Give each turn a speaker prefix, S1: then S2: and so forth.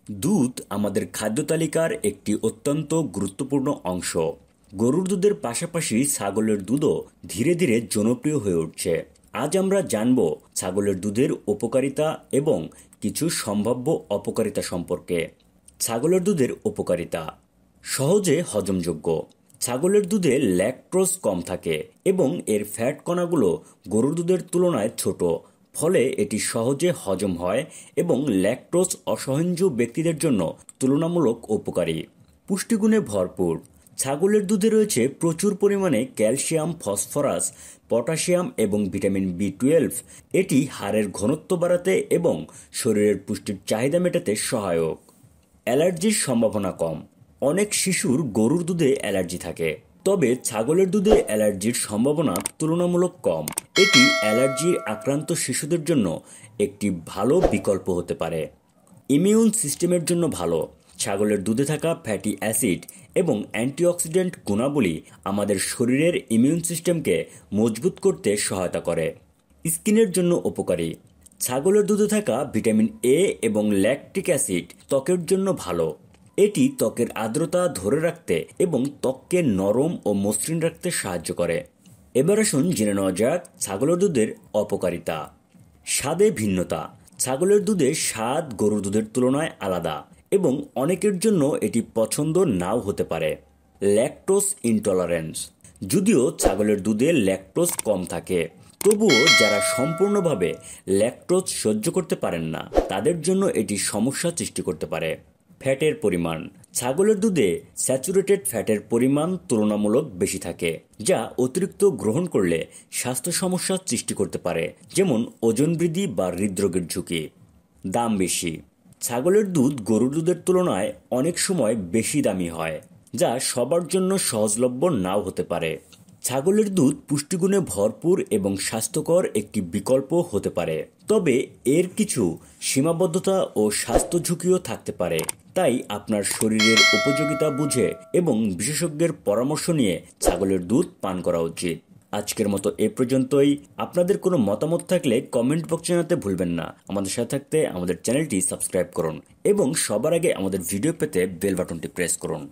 S1: দুধ আমাদের খাদ্য তালিকার একটি অত্যন্ত গুরুত্বপূর্ণ অংশ। গরুর দুধের পাশাপাশি ছাগলের দুধও ধীরে ধীরে জনপ্রিয় হয়ে উঠছে। আজ আমরা জানব ছাগলের দুধের উপকারিতা এবং কিছু সম্ভাব্য অপকারিতা সম্পর্কে। ছাগলের দুধের উপকারিতা: সহজে হজমযোগ্য। ছাগলের দুধে ল্যাকটোজ কম থাকে এবং এর ফ্যাট কণাগুলো গরুর দুধের তুলনায় ছোট, ফলে এটি সহজে হজম হয় এবং ল্যাকটোজ অসহনীয় ব্যক্তিদের জন্য তুলনামূলক উপকারী। পুষ্টিগুণে ভরপুর। ছাগলের দুধে রয়েছে প্রচুর পরিমাণে ক্যালসিয়াম, ফসফরাস, পটাশিয়াম এবং ভিটামিন বি 12। এটি হাড়ের ঘনত্ব বাড়াতে এবং শরীরের পুষ্টির চাহিদা মেটাতে সহায়ক। অ্যালার্জির সম্ভাবনা কম। অনেক শিশুর গরুর দুধে অ্যালার্জি থাকে, তবে ছাগলের দুধে অ্যালার্জির সম্ভাবনা তুলনামূলক কম। এটি অ্যালার্জি আক্রান্ত শিশুদের জন্য একটি ভালো বিকল্প হতে পারে। ইমিউন সিস্টেমের জন্য ভালো। ছাগলের দুধে থাকা ফ্যাটি অ্যাসিড এবং অ্যান্টিঅক্সিডেন্ট গুণাবলী আমাদের শরীরের ইমিউন সিস্টেমকে মজবুত করতে সহায়তা করে। স্কিনের জন্য উপকারী। ছাগলের দুধে থাকা ভিটামিন এ এবং ল্যাকটিক অ্যাসিড ত্বকের জন্য ভালো। এটি ত্বকের আর্দ্রতা ধরে রাখতে এবং ত্বককে নরম ও মসৃণ রাখতে সাহায্য করে। এবার আসুন জেনে নেওয়া যাক ছাগলের দুধের অপকারিতা। স্বাদে ভিন্নতা। ছাগলের দুধের স্বাদ গরুর দুধের তুলনায় আলাদা এবং অনেকের জন্য এটি পছন্দ নাও হতে পারে। Lactose intolerance. যদিও ছাগলের দুধে ল্যাকটোজ কম থাকে, তবুও যারা সম্পূর্ণভাবে ল্যাকটোজ সহ্য করতে পারেন না তাদের জন্য এটি সমস্যা সৃষ্টি করতে পারে। ফ্যাটের পরিমাণ। ছাগলের দুধে স্যাচুরেটেড ফ্যাটের পরিমাণ তুলনামূলক বেশি থাকে, যা অতিরিক্ত গ্রহণ করলে স্বাস্থ্য সমস্যা সৃষ্টি করতে পারে, যেমন ওজন বৃদ্ধি বা হৃদরোগের ঝুঁকি। দাম বেশি। ছাগলের দুধ গরুর দুধের তুলনায় অনেক সময় বেশি দামি হয়, যা সবার জন্য সহজলভ্য নাও হতে পারে। ছাগলের দুধ পুষ্টিগুণে ভরপুর এবং স্বাস্থ্যকর একটি বিকল্প হতে পারে, তবে এর কিছু সীমাবদ্ধতা ও স্বাস্থ্য ঝুঁকিও থাকতে পারে। তাই আপনার শরীরের উপযোগিতা বুঝে এবং বিশেষজ্ঞের পরামর্শ নিয়ে ছাগলের দুধ পান করা উচিত। আজকের মতো এ পর্যন্তই। আপনাদের কোনো মতামত থাকলে কমেন্ট বক্সে জানাতে ভুলবেন না। আমাদের সাথে থাকতে আমাদের চ্যানেলটি সাবস্ক্রাইব করুন এবং সবার আগে আমাদের ভিডিও পেতে বেল বাটনটি প্রেস করুন।